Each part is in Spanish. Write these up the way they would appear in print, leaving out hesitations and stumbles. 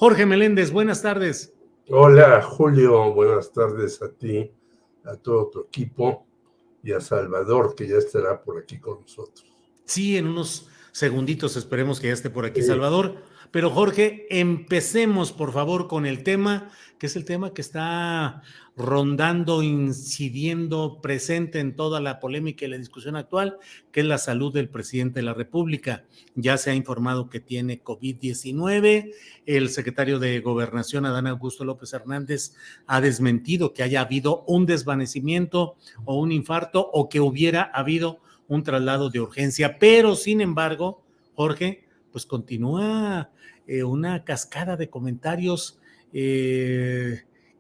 Jorge Meléndez, buenas tardes. Hola Julio, buenas tardes a ti, a todo tu equipo y a Salvador, que ya estará por aquí con nosotros. Sí, en unos segunditos esperemos que ya esté por aquí Salvador. Pero Jorge, empecemos por favor con el tema, que es el tema que está rondando, incidiendo, presente en toda la polémica y la discusión actual, que es la salud del presidente de la República. Ya se ha informado que tiene COVID-19. El secretario de Gobernación, Adán Augusto López Hernández, ha desmentido que haya habido un desvanecimiento o un infarto o que hubiera habido un traslado de urgencia, pero sin embargo, Jorge, pues continúa una cascada de comentarios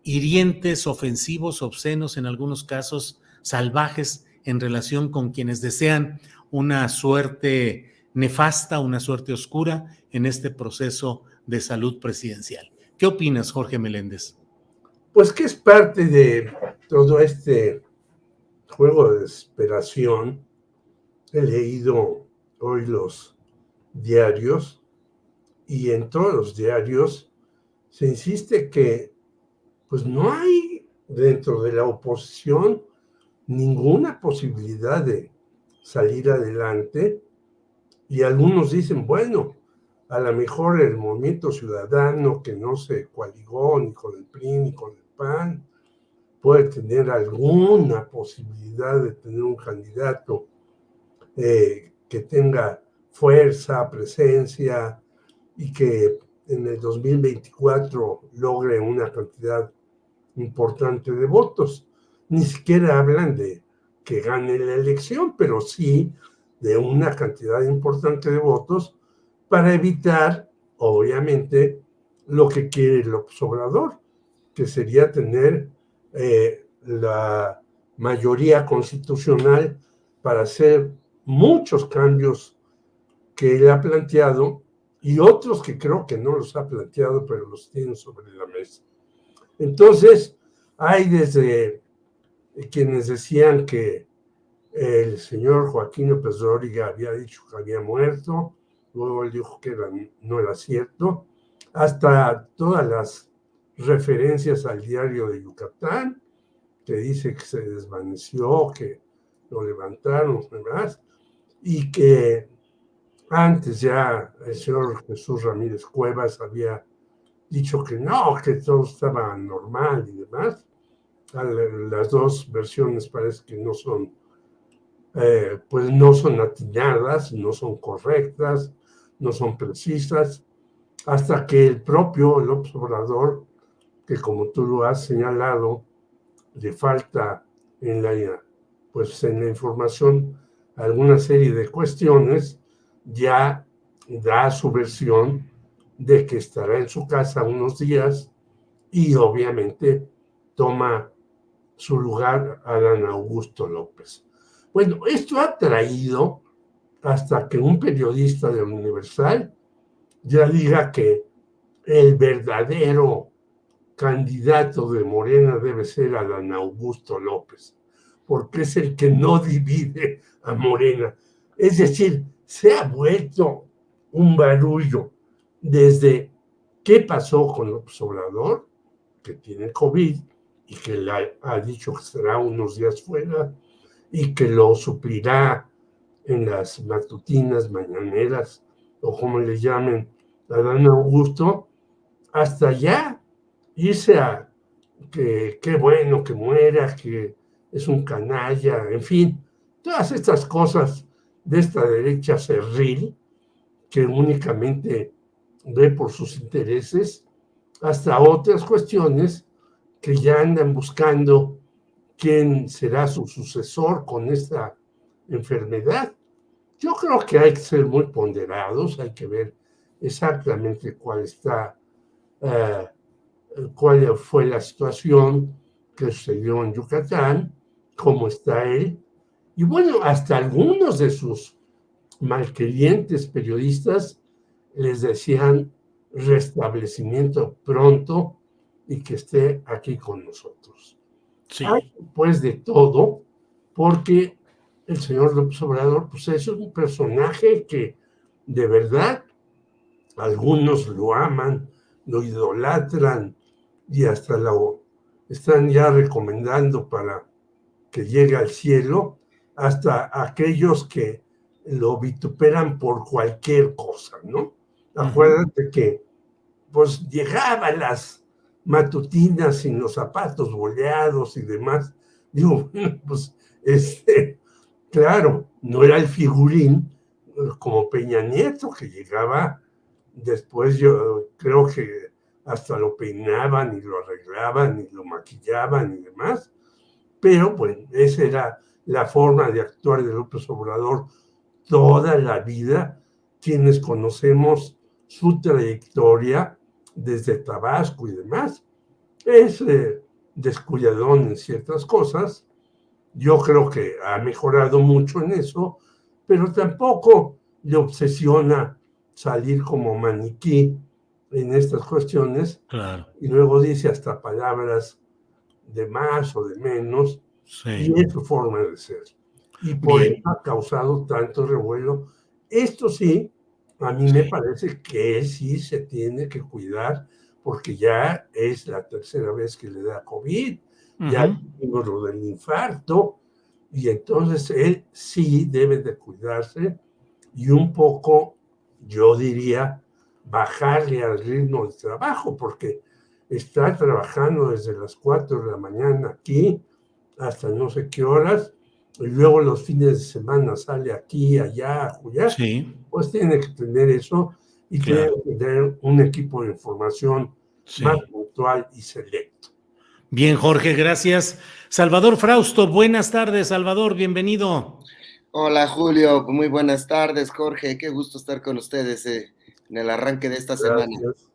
hirientes, ofensivos, obscenos, en algunos casos salvajes, en relación con quienes desean una suerte nefasta, una suerte oscura en este proceso de salud presidencial. ¿Qué opinas, Jorge Meléndez? Pues que es parte de todo este juego de desesperación. He leído hoy los diarios y en todos los diarios se insiste que pues no hay dentro de la oposición ninguna posibilidad de salir adelante, y algunos dicen, bueno, a lo mejor el Movimiento Ciudadano, que no se coaligó ni con el PRI ni con el PAN, puede tener alguna posibilidad de tener un candidato que tenga fuerza, presencia y que en el 2024 logre una cantidad importante de votos. Ni siquiera hablan de que gane la elección, pero sí de una cantidad importante de votos para evitar, obviamente, lo que quiere López Obrador, que sería tener la mayoría constitucional para hacer muchos cambios que él ha planteado y otros que creo que no los ha planteado, pero los tiene sobre la mesa. Entonces, hay desde quienes decían que el señor Joaquín López Dóriga había dicho que había muerto, luego él dijo que no era cierto, hasta todas las referencias al diario de Yucatán, que dice que se desvaneció, que lo levantaron, demás, y que antes ya el señor Jesús Ramírez Cuevas había dicho que no, que todo estaba normal y demás. Las dos versiones parece que no son, pues no son atinadas, no son correctas, no son precisas, hasta que el propio López Obrador, que como tú lo has señalado, le falta pues en la información alguna serie de cuestiones, ya da su versión de que estará en su casa unos días y obviamente toma su lugar Adán Augusto López. Bueno, esto ha traído hasta que un periodista del Universal ya diga que el verdadero candidato de Morena debe ser Adán Augusto López, porque es el que no divide a Morena. Es decir, se ha vuelto un barullo desde qué pasó con López Obrador, que tiene COVID y que le ha dicho que estará unos días fuera y que lo suplirá en las matutinas, mañaneras, o como le llamen a Adán Augusto, hasta ya irse a que qué bueno que muera, que es un canalla, en fin, todas estas cosas de esta derecha cerril que únicamente ve por sus intereses, hasta otras cuestiones que ya andan buscando quién será su sucesor con esta enfermedad. Yo creo que hay que ser muy ponderados, hay que ver exactamente cuál fue la situación que sucedió en Yucatán, cómo está él, y bueno, hasta algunos de sus malquerientes periodistas les decían restablecimiento pronto y que esté aquí con nosotros. Sí. Hay pues de todo, porque el señor López Obrador pues es un personaje que de verdad algunos lo aman, lo idolatran y hasta lo están ya recomendando para que llegue al cielo, hasta aquellos que lo vituperan por cualquier cosa, ¿no? Acuérdate que pues llegaba a las matutinas sin los zapatos boleados y demás. Digo, pues, claro, no era el figurín como Peña Nieto, que llegaba después, yo creo que hasta lo peinaban y lo arreglaban y lo maquillaban y demás, pero pues esa era la forma de actuar de López Obrador toda la vida. Quienes conocemos su trayectoria desde Tabasco y demás, es descuidadón en ciertas cosas. Yo creo que ha mejorado mucho en eso, pero tampoco le obsesiona salir como maniquí en estas cuestiones, Claro. y luego dice hasta palabras de más o de menos, Sí. y es su forma de ser. Y por eso Bien. ha causado tanto revuelo. Esto sí, a mí me Sí. parece que él sí se tiene que cuidar, porque ya es la tercera vez que le da COVID, ya tuvimos lo del infarto, y entonces él sí debe de cuidarse y un poco, yo diría, bajarle al ritmo de trabajo, porque está trabajando desde las 4 de la mañana aquí hasta no sé qué horas, y luego los fines de semana sale aquí, allá, allá, Sí, pues tiene que tener eso y tiene claro. que tener un equipo de información más Sí. puntual y selecto. Bien, Jorge, gracias. Salvador Frausto, buenas tardes, Salvador, bienvenido. Hola Julio, muy buenas tardes Jorge, qué gusto estar con ustedes en el arranque de esta semana. Gracias.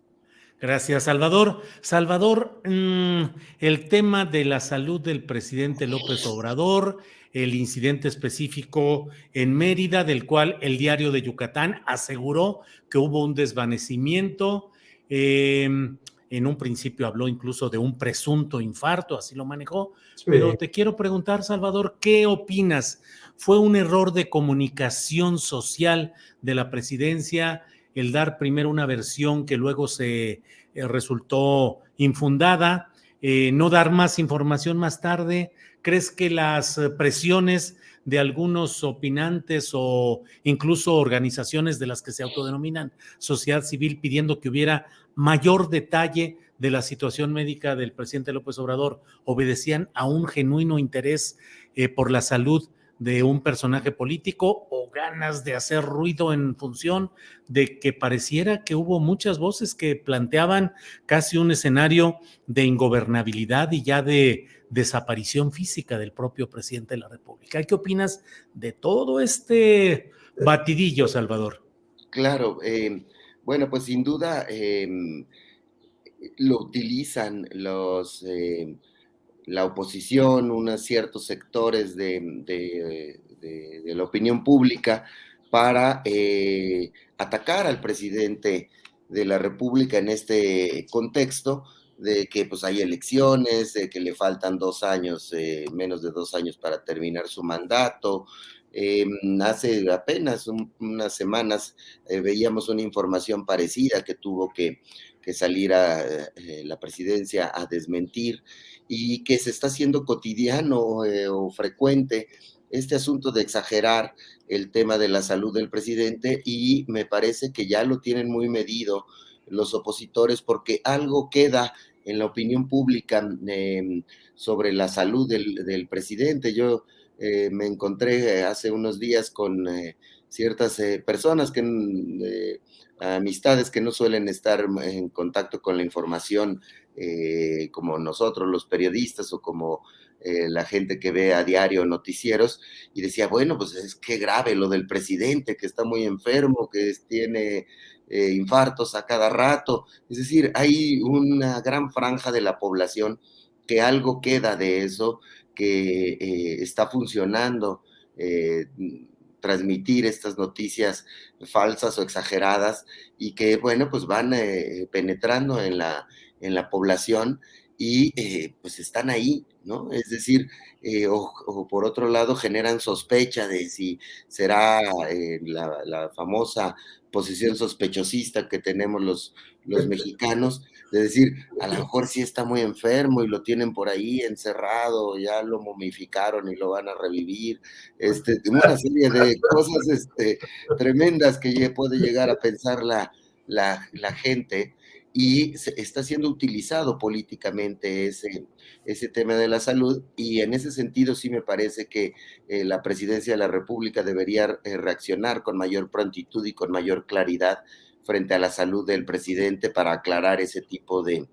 Gracias, Salvador. Salvador, el tema de la salud del presidente López Obrador, el incidente específico en Mérida, del cual el diario de Yucatán aseguró que hubo un desvanecimiento. En un principio habló incluso de un presunto infarto, así lo manejó. Pero Sí. te quiero preguntar, Salvador, ¿qué opinas? ¿Fue un error de comunicación social de la presidencia el dar primero una versión que luego se resultó infundada, no dar más información más tarde? ¿Crees que las presiones de algunos opinantes o incluso organizaciones de las que se autodenominan sociedad civil pidiendo que hubiera mayor detalle de la situación médica del presidente López Obrador obedecían a un genuino interés por la salud de un personaje político o ganas de hacer ruido en función de que pareciera que hubo muchas voces que planteaban casi un escenario de ingobernabilidad y ya de desaparición física del propio presidente de la República? ¿Qué opinas de todo este batidillo, Salvador? Claro, bueno, pues sin duda lo utilizan la oposición, unos ciertos sectores de la opinión pública para atacar al presidente de la República en este contexto de que pues hay elecciones, de que le faltan 2 años, menos de 2 años para terminar su mandato. Hace apenas unas semanas veíamos una información parecida que tuvo que salir a la presidencia a desmentir y que se está haciendo cotidiano o frecuente este asunto de exagerar el tema de la salud del presidente, y me parece que ya lo tienen muy medido los opositores porque algo queda en la opinión pública sobre la salud del presidente. Yo me encontré hace unos días con ciertas personas amistades que no suelen estar en contacto con la información como nosotros los periodistas o como la gente que ve a diario noticieros, y decía, bueno, pues es que grave lo del presidente, que está muy enfermo, que tiene infartos a cada rato. Es decir, hay una gran franja de la población que algo queda de eso, que está funcionando, transmitir estas noticias falsas o exageradas y que, bueno, pues van penetrando en la población y pues están ahí, ¿no? Es decir, o por otro lado generan sospecha de si será la famosa posición sospechosista que tenemos los mexicanos, de decir, a lo mejor sí está muy enfermo y lo tienen por ahí encerrado, ya lo momificaron y lo van a revivir, una serie de cosas tremendas que puede llegar a pensar la gente, y está siendo utilizado políticamente ese tema de la salud, y en ese sentido sí me parece que la presidencia de la República debería reaccionar con mayor prontitud y con mayor claridad frente a la salud del presidente para aclarar ese tipo de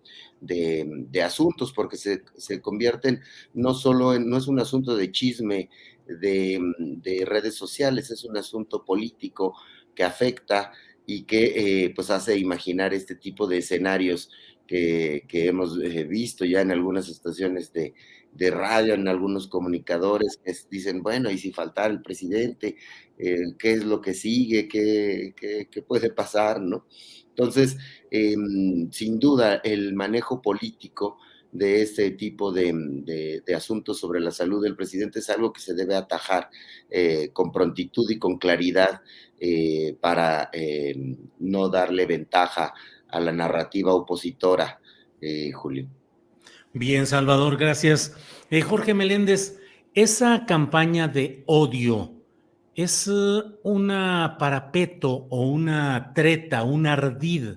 asuntos, porque se convierten no es un asunto de chisme de redes sociales, es un asunto político que afecta y que pues hace imaginar este tipo de escenarios que hemos visto ya en algunas estaciones de radio, en algunos comunicadores que dicen, bueno, y si faltara el presidente, ¿qué es lo que sigue? ¿Qué puede pasar? ¿No? Entonces, sin duda, el manejo político de este tipo de asuntos sobre la salud del presidente es algo que se debe atajar con prontitud y con claridad para no darle ventaja a la narrativa opositora, Julio. Bien, Salvador, gracias. Jorge Meléndez, esa campaña de odio es una parapeto o una treta, un ardid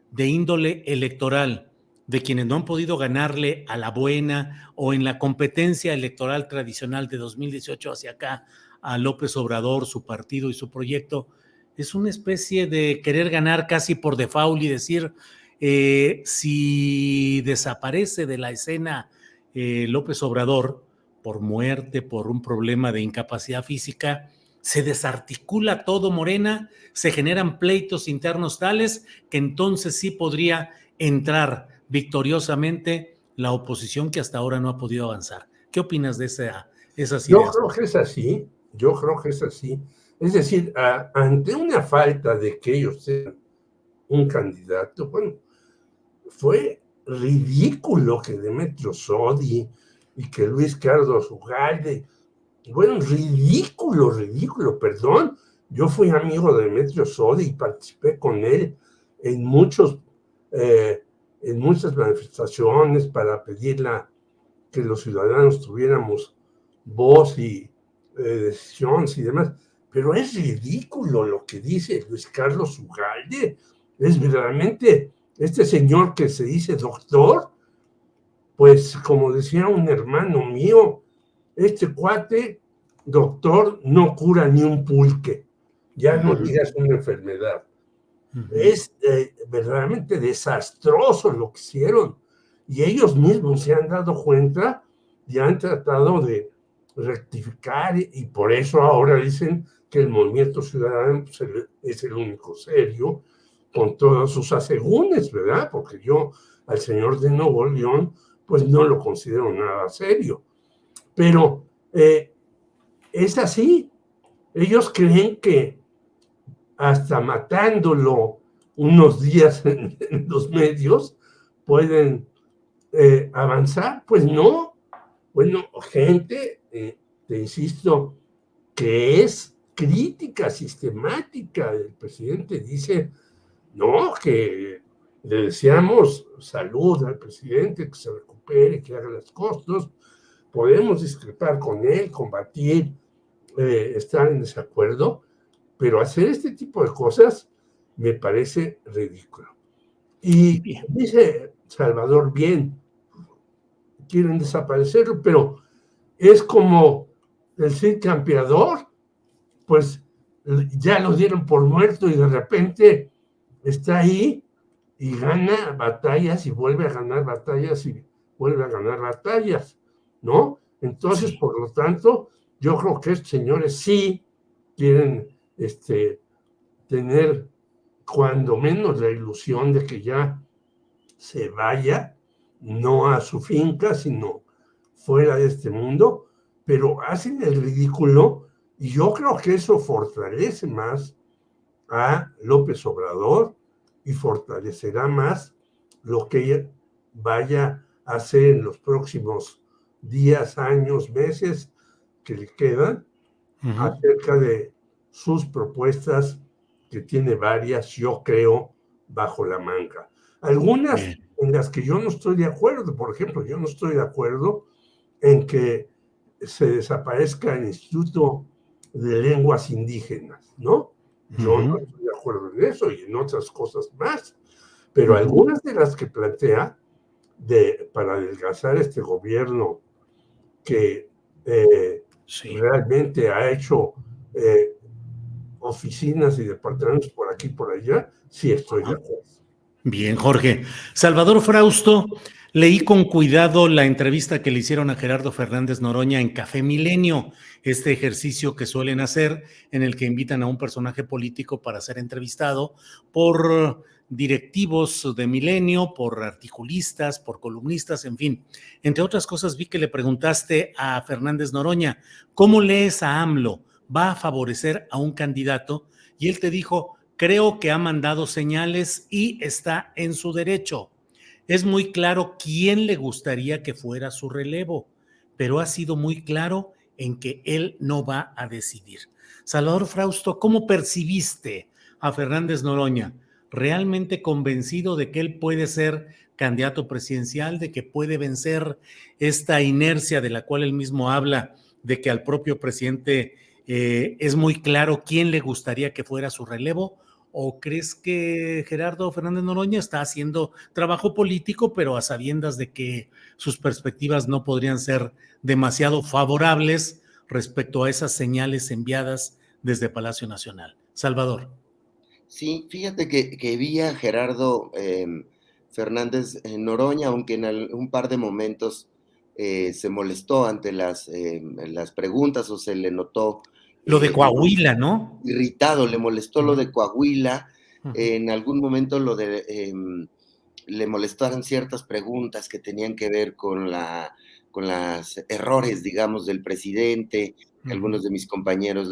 de índole electoral de quienes no han podido ganarle a la buena o en la competencia electoral tradicional de 2018 hacia acá a López Obrador, su partido y su proyecto. Es una especie de querer ganar casi por default y decir, si desaparece de la escena López Obrador por muerte, por un problema de incapacidad física, se desarticula todo Morena, se generan pleitos internos tales que entonces sí podría entrar victoriosamente la oposición que hasta ahora no ha podido avanzar. ¿Qué opinas de esas Yo ideas? creo que es así, yo creo que es así. Es decir, ante una falta de que ellos sean un candidato, bueno, fue ridículo que Demetrio Sodi y que Luis Carlos Ugalde, bueno, ridículo, perdón. Yo fui amigo de Demetrio Sodi y participé con él en en muchas manifestaciones para pedir que los ciudadanos tuviéramos voz y decisiones y demás. Pero es ridículo lo que dice Luis Carlos Ugalde. Es verdaderamente este señor que se dice doctor, pues como decía un hermano mío, este cuate, doctor, no cura ni un pulque, ya no digas una enfermedad. Es verdaderamente desastroso lo que hicieron, y ellos mismos se han dado cuenta y han tratado de rectificar, y por eso ahora dicen que el movimiento ciudadano pues, es el único serio, con todos sus asegúnes, ¿verdad? Porque yo al señor de Nuevo León pues no lo considero nada serio. Pero es así. Ellos creen que hasta matándolo unos días en los medios pueden avanzar. Pues no. Bueno, gente, te insisto, que es crítica sistemática del presidente, dice, no, que le deseamos salud al presidente, que se recupere, que haga las cosas. Podemos discrepar con él, combatir, estar en desacuerdo, pero hacer este tipo de cosas me parece ridículo. Y dice Salvador bien, quieren desaparecerlo, pero es como el Cid Campeador, pues ya lo dieron por muerto y de repente está ahí y gana batallas y vuelve a ganar batallas y vuelve a ganar batallas, ¿no? Entonces, sí. Por lo tanto, yo creo que estos señores sí quieren tener cuando menos la ilusión de que ya se vaya, no a su finca, sino fuera de este mundo, pero hacen el ridículo, y yo creo que eso fortalece más a López Obrador y fortalecerá más lo que ella vaya a hacer en los próximos días, años, meses que le quedan, acerca de sus propuestas, que tiene varias, yo creo, bajo la manga. Algunas Bien. en las que yo no estoy de acuerdo. Por ejemplo, yo no estoy de acuerdo en que se desaparezca el Instituto de Lenguas Indígenas, ¿no? Yo no Ujú, estoy de acuerdo en eso y en otras cosas más. Pero ujú. algunas de las que plantea para adelgazar este gobierno que Sí. realmente ha hecho eh, oficinas y departamentos por aquí y por allá, sí estoy de Ajá. acuerdo. Bien, Jorge. Salvador Frausto, leí con cuidado la entrevista que le hicieron a Gerardo Fernández Noroña en Café Milenio, este ejercicio que suelen hacer en el que invitan a un personaje político para ser entrevistado por directivos de Milenio, por articulistas, por columnistas, en fin. Entre otras cosas, vi que le preguntaste a Fernández Noroña, ¿cómo lees a AMLO? ¿Va a favorecer a un candidato? Y él te dijo, creo que ha mandado señales y está en su derecho. Es muy claro quién le gustaría que fuera su relevo, pero ha sido muy claro en que él no va a decidir. Salvador Frausto, ¿cómo percibiste a Fernández Noroña? ¿Realmente convencido de que él puede ser candidato presidencial, de que puede vencer esta inercia de la cual él mismo habla, de que al propio presidente es muy claro quién le gustaría que fuera su relevo? ¿O crees que Gerardo Fernández Noroña está haciendo trabajo político, pero a sabiendas de que sus perspectivas no podrían ser demasiado favorables respecto a esas señales enviadas desde Palacio Nacional? Salvador. Sí, fíjate que vi a Gerardo Fernández Noroña, aunque en un par de momentos se molestó ante las preguntas o se le notó Lo de eh, Coahuila, ¿no? irritado, le molestó lo Uh-huh, de Coahuila, uh-huh. en algún momento le molestaron ciertas preguntas que tenían que ver con los errores, digamos, del presidente. Uh-huh. Algunos de mis compañeros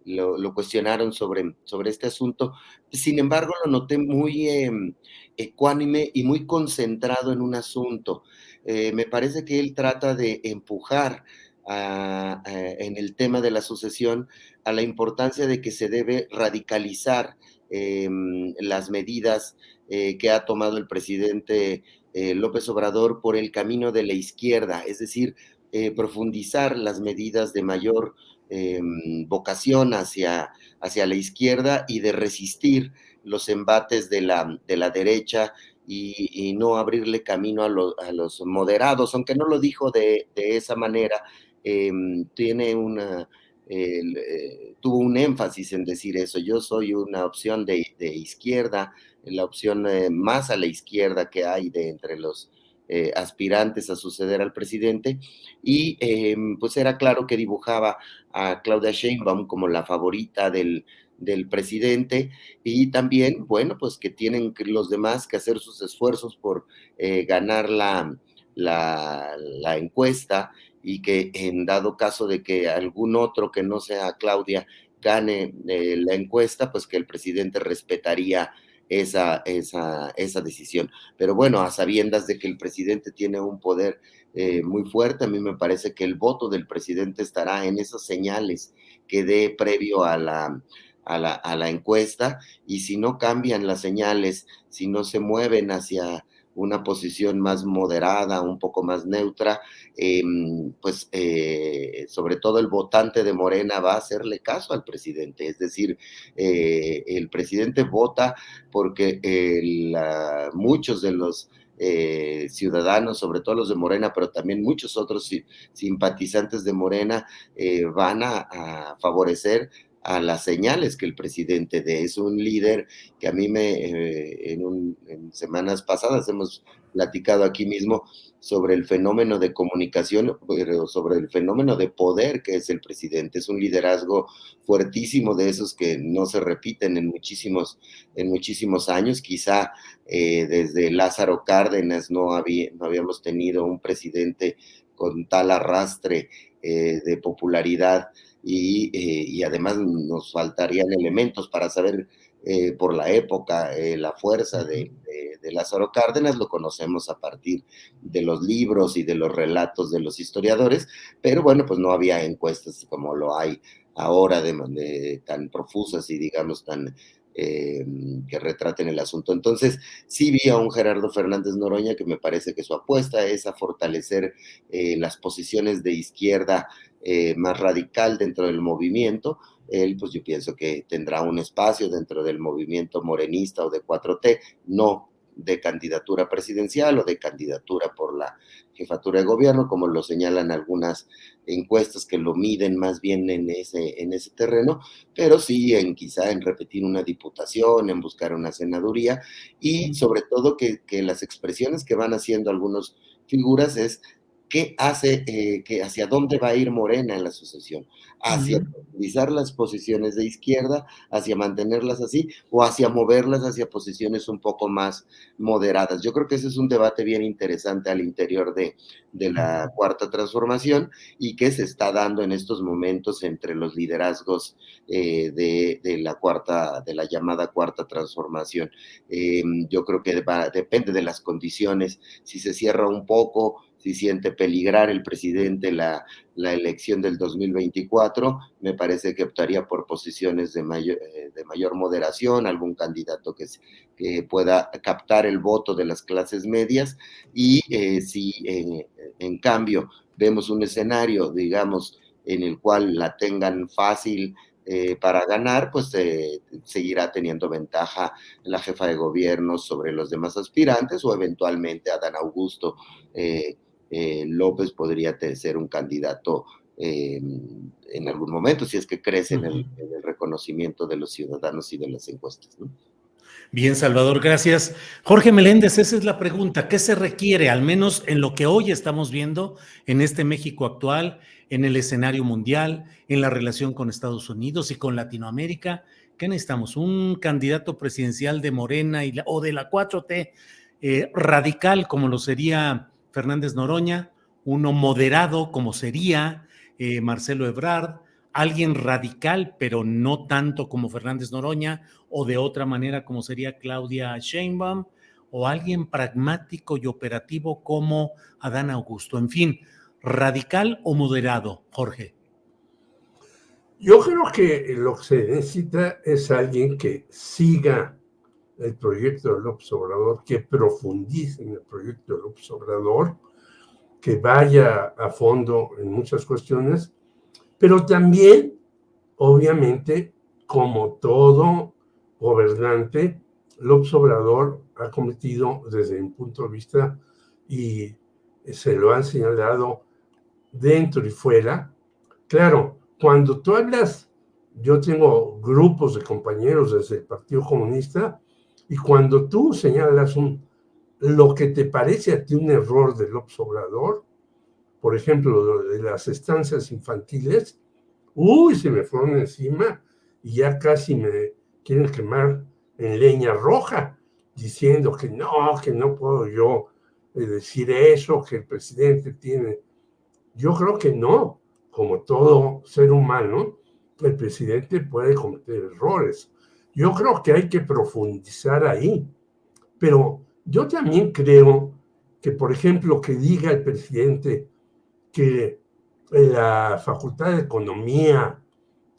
lo cuestionaron sobre este asunto. Sin embargo, lo noté muy ecuánime y muy concentrado en un asunto. Me parece que él trata de empujar en el tema de la sucesión a la importancia de que se debe radicalizar las medidas que ha tomado el presidente López Obrador por el camino de la izquierda, es decir, profundizar las medidas de mayor vocación hacia la izquierda y de resistir los embates de la derecha y no abrirle camino a los moderados, aunque no lo dijo de esa manera, tiene tuvo un énfasis en decir eso. Yo soy una opción de izquierda, la opción más a la izquierda que hay de entre los aspirantes a suceder al presidente, y pues era claro que dibujaba a Claudia Sheinbaum como la favorita del presidente, y también, bueno, pues que tienen los demás que hacer sus esfuerzos por ganar la encuesta, y que en dado caso de que algún otro que no sea Claudia gane la encuesta, pues que el presidente respetaría esa decisión. Pero bueno, a sabiendas de que el presidente tiene un poder muy fuerte, a mí me parece que el voto del presidente estará en esas señales que dé previo a la encuesta, y si no cambian las señales, si no se mueven hacia una posición más moderada, un poco más neutra, pues sobre todo el votante de Morena va a hacerle caso al presidente. Es decir, el presidente vota porque muchos de los ciudadanos, sobre todo los de Morena, pero también muchos otros simpatizantes de Morena, van a favorecer a las señales que el presidente dé. Es un líder que a mí en semanas pasadas hemos platicado aquí mismo sobre el fenómeno de comunicación, pero sobre el fenómeno de poder que es el presidente. Es un liderazgo fuertísimo, de esos que no se repiten en muchísimos años. Quizá desde Lázaro Cárdenas no habíamos tenido un presidente con tal arrastre de popularidad, y además nos faltarían elementos para saber por la época la fuerza de Lázaro Cárdenas. Lo conocemos a partir de los libros y de los relatos de los historiadores, pero bueno, pues no había encuestas como lo hay ahora tan profusas y digamos tan que retraten el asunto. Entonces, sí vi a un Gerardo Fernández Noroña que me parece que su apuesta es a fortalecer las posiciones de izquierda más radical dentro del movimiento. Él, pues yo pienso que tendrá un espacio dentro del movimiento morenista o de 4T, no de candidatura presidencial o de candidatura por la jefatura de gobierno, como lo señalan algunas encuestas que lo miden más bien en ese terreno, pero sí quizá en repetir una diputación, en buscar una senaduría, y sobre todo que las expresiones que van haciendo algunas figuras es qué hace, hacia dónde va a ir Morena en la sucesión, hacia utilizar las posiciones de izquierda, hacia mantenerlas así, o hacia moverlas hacia posiciones un poco más moderadas. Yo creo que ese es un debate bien interesante al interior de la Cuarta Transformación, y que se está dando en estos momentos entre los liderazgos de la llamada Cuarta Transformación. Yo creo que depende de las condiciones, si se cierra un poco, si siente peligrar el presidente la elección del 2024, me parece que optaría por posiciones de mayor moderación, algún candidato que pueda captar el voto de las clases medias, y si en cambio vemos un escenario, digamos, en el cual la tengan fácil para ganar, pues seguirá teniendo ventaja la jefa de gobierno sobre los demás aspirantes, o eventualmente Adán Augusto López podría ser un candidato en algún momento, si es que crece en el reconocimiento de los ciudadanos y de las encuestas, ¿no? Bien, Salvador, gracias. Jorge Meléndez, esa es la pregunta. ¿Qué se requiere, al menos en lo que hoy estamos viendo en este México actual, en el escenario mundial, en la relación con Estados Unidos y con Latinoamérica? ¿Qué necesitamos? ¿Un candidato presidencial de Morena o de la 4T radical, como lo sería Fernández Noroña? ¿Uno moderado, como sería Marcelo Ebrard? ¿Alguien radical, pero no tanto como Fernández Noroña, o de otra manera como sería Claudia Sheinbaum, o alguien pragmático y operativo como Adán Augusto? En fin, ¿radical o moderado, Jorge? Yo creo que lo que se necesita es alguien que siga el proyecto de López Obrador, que profundice en el proyecto de López Obrador, que vaya a fondo en muchas cuestiones, pero también, obviamente, como todo gobernante, López Obrador ha cometido, desde mi punto de vista, y se lo han señalado dentro y fuera. Claro, cuando tú hablas, yo tengo grupos de compañeros desde el Partido Comunista, y cuando tú señalas lo que te parece a ti un error de López Obrador, por ejemplo, lo de las estancias infantiles, se me fueron encima y ya casi me quieren quemar en leña roja, diciendo que no puedo yo decir eso, que el presidente tiene. Yo creo que no, como todo ser humano, el presidente puede cometer errores. Yo creo que hay que profundizar ahí, pero yo también creo que, por ejemplo, que diga el presidente que la Facultad de Economía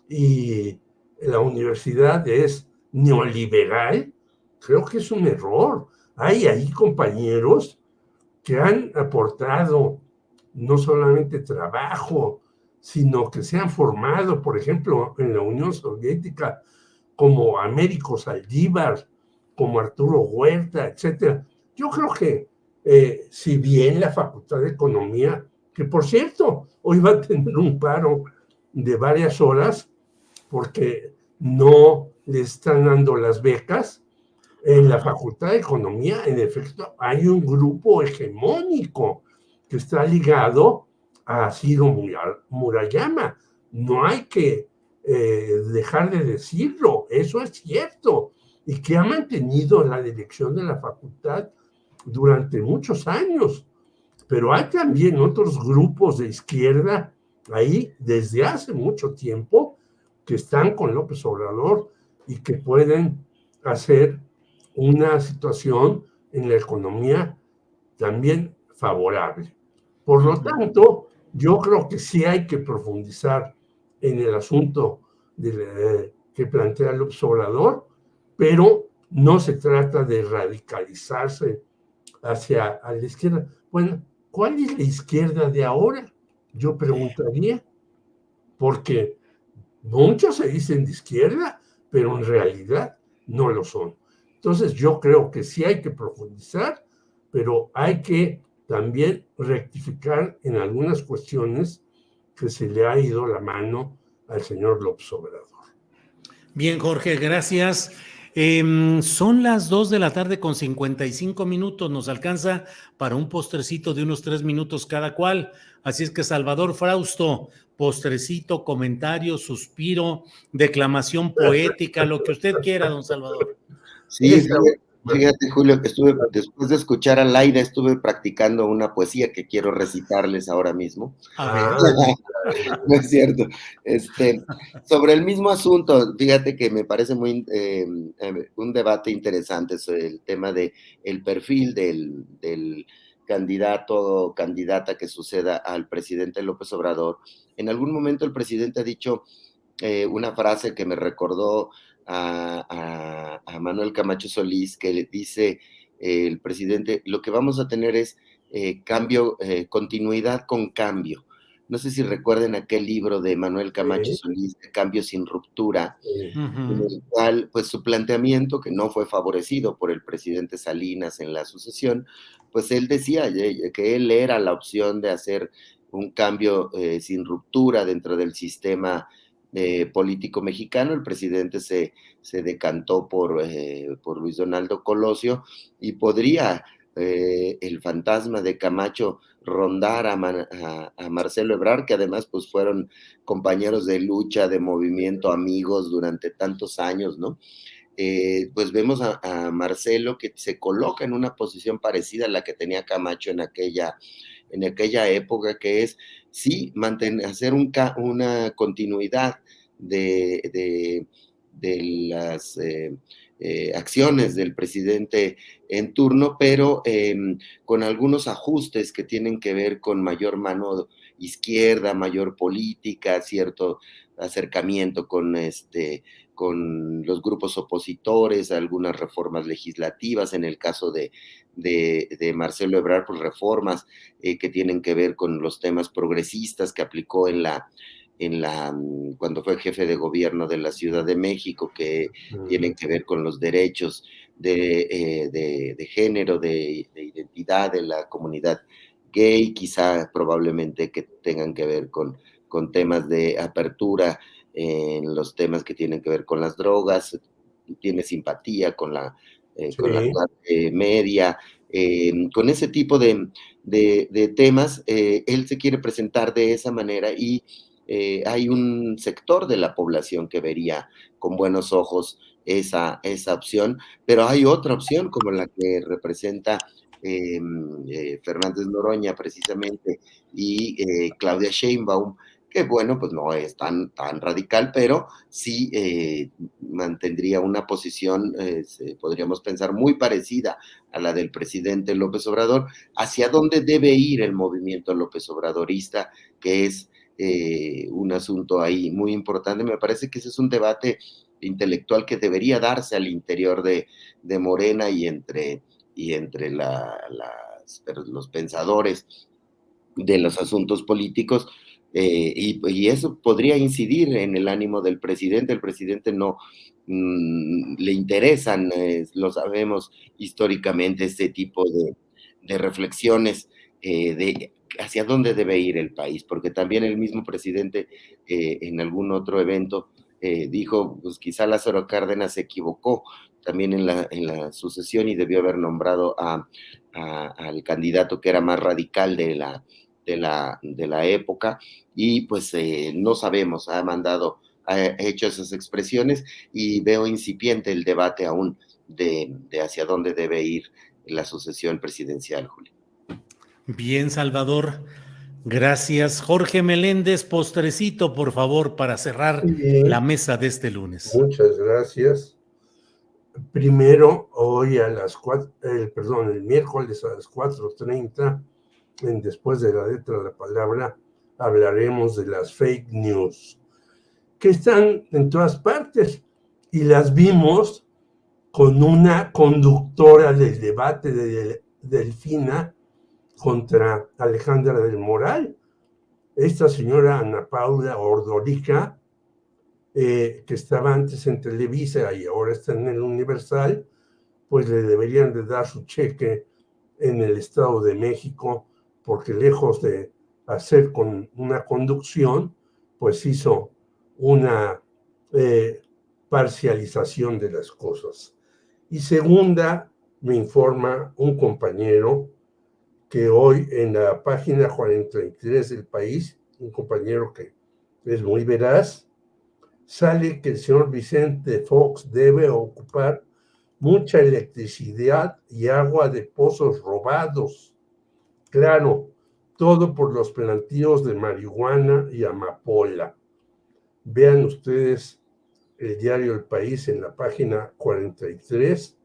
y la universidad es neoliberal, creo que es un error. Hay ahí compañeros que han aportado no solamente trabajo, sino que se han formado, por ejemplo, en la Unión Soviética, como Américo Saldívar, como Arturo Huerta, etc. Yo creo que si bien la Facultad de Economía, que por cierto, hoy va a tener un paro de varias horas porque no le están dando las becas, en la Facultad de Economía, en efecto, hay un grupo hegemónico que está ligado a Ciro Murayama. No hay que dejar de decirlo, eso es cierto, y que ha mantenido la dirección de la facultad durante muchos años. Pero hay también otros grupos de izquierda ahí desde hace mucho tiempo que están con López Obrador y que pueden hacer una situación en la economía también favorable. Por lo tanto, yo creo que sí hay que profundizar en el asunto que plantea López Obrador, pero no se trata de radicalizarse hacia a la izquierda. Bueno, ¿cuál es la izquierda de ahora? Yo preguntaría, porque muchos se dicen de izquierda, pero en realidad no lo son. Entonces yo creo que sí hay que profundizar, pero hay que también rectificar en algunas cuestiones que se le ha ido la mano al señor López Obrador. Bien, Jorge, gracias. Son las 2 de la tarde con 55 minutos. Nos alcanza para un postrecito de unos 3 minutos cada cual. Así es que, Salvador Frausto, postrecito, comentario, suspiro, declamación poética, lo que usted quiera, don Salvador. Sí, fíjate, Julio, que después de escuchar a Laida, estuve practicando una poesía que quiero recitarles ahora mismo. A ver. No es cierto. Sobre el mismo asunto, fíjate que me parece muy un debate interesante sobre el tema de el perfil del candidato o candidata que suceda al presidente López Obrador. En algún momento el presidente ha dicho una frase que me recordó a Manuel Camacho Solís, que le dice el presidente, lo que vamos a tener es continuidad con cambio. No sé si recuerden aquel libro de Manuel Camacho Solís, de Cambio sin Ruptura, en el cual, pues su planteamiento, que no fue favorecido por el presidente Salinas en la sucesión, pues él decía que él era la opción de hacer un cambio sin ruptura dentro del sistema político mexicano. El presidente se decantó por Luis Donaldo Colosio y podría el fantasma de Camacho rondar a Marcelo Ebrard, que además pues fueron compañeros de lucha, de movimiento, amigos durante tantos años, ¿no? Pues vemos a Marcelo que se coloca en una posición parecida a la que tenía Camacho en aquella época, que es sí hacer una continuidad de las acciones del presidente en turno, pero con algunos ajustes que tienen que ver con mayor mano izquierda, mayor política, cierto acercamiento con los grupos opositores, algunas reformas legislativas, en el caso de Marcelo Ebrard, pues reformas que tienen que ver con los temas progresistas que aplicó cuando fue jefe de gobierno de la Ciudad de México, que tienen que ver con los derechos de género, de identidad de la comunidad gay, quizá probablemente que tengan que ver con temas de apertura en los temas que tienen que ver con las drogas, tiene simpatía con la clase media, con ese tipo de temas, él se quiere presentar de esa manera y hay un sector de la población que vería con buenos ojos esa opción, pero hay otra opción como la que representa Fernández Noroña precisamente y Claudia Sheinbaum, que bueno, pues no es tan radical, pero sí mantendría una posición, podríamos pensar, muy parecida a la del presidente López Obrador, hacia dónde debe ir el movimiento López Obradorista, que es un asunto ahí muy importante. Me parece que ese es un debate intelectual que debería darse al interior de Morena y entre los pensadores de los asuntos políticos, y eso podría incidir en el ánimo del presidente. El presidente no le interesan, lo sabemos históricamente, este tipo de reflexiones de hacia dónde debe ir el país, porque también el mismo presidente en algún otro evento dijo, pues quizá Lázaro Cárdenas se equivocó también en la sucesión y debió haber nombrado al candidato que era más radical de la época, y pues no sabemos, ha hecho esas expresiones y veo incipiente el debate aún de hacia dónde debe ir la sucesión presidencial, Julio. Bien, Salvador, gracias. Jorge Meléndez, postrecito, por favor, para cerrar la mesa de este lunes. Muchas gracias. Primero, hoy el miércoles a las 4:30, después de la letra de la palabra, hablaremos de las fake news, que están en todas partes y las vimos con una conductora del debate de Delfina contra Alejandra del Moral. Esta señora Ana Paula Ordorica, que estaba antes en Televisa y ahora está en el Universal, pues le deberían de dar su cheque en el Estado de México, porque lejos de hacer con una conducción, pues hizo una parcialización de las cosas. Y segunda, me informa un compañero que hoy en la página 43 del País, un compañero que es muy veraz, sale que el señor Vicente Fox debe ocupar mucha electricidad y agua de pozos robados. Claro, todo por los plantíos de marihuana y amapola. Vean ustedes el diario El País en la página 43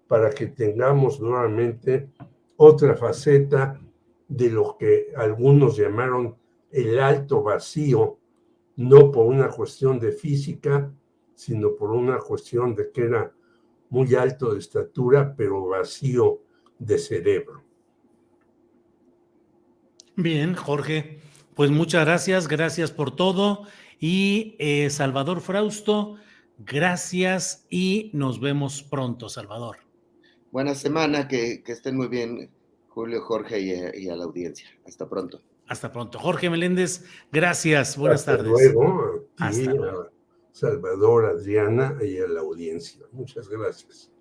para que tengamos nuevamente otra faceta de lo que algunos llamaron el alto vacío, no por una cuestión de física, sino por una cuestión de que era muy alto de estatura, pero vacío de cerebro. Bien, Jorge, pues muchas gracias, gracias por todo. Y Salvador Frausto, gracias y nos vemos pronto, Salvador. Buena semana, que estén muy bien, Julio, Jorge y a la audiencia. Hasta pronto. Hasta pronto. Jorge Meléndez, gracias, buenas Hasta tardes. Luego, a ti, Hasta luego. a Salvador, Adriana y a la audiencia. Muchas gracias.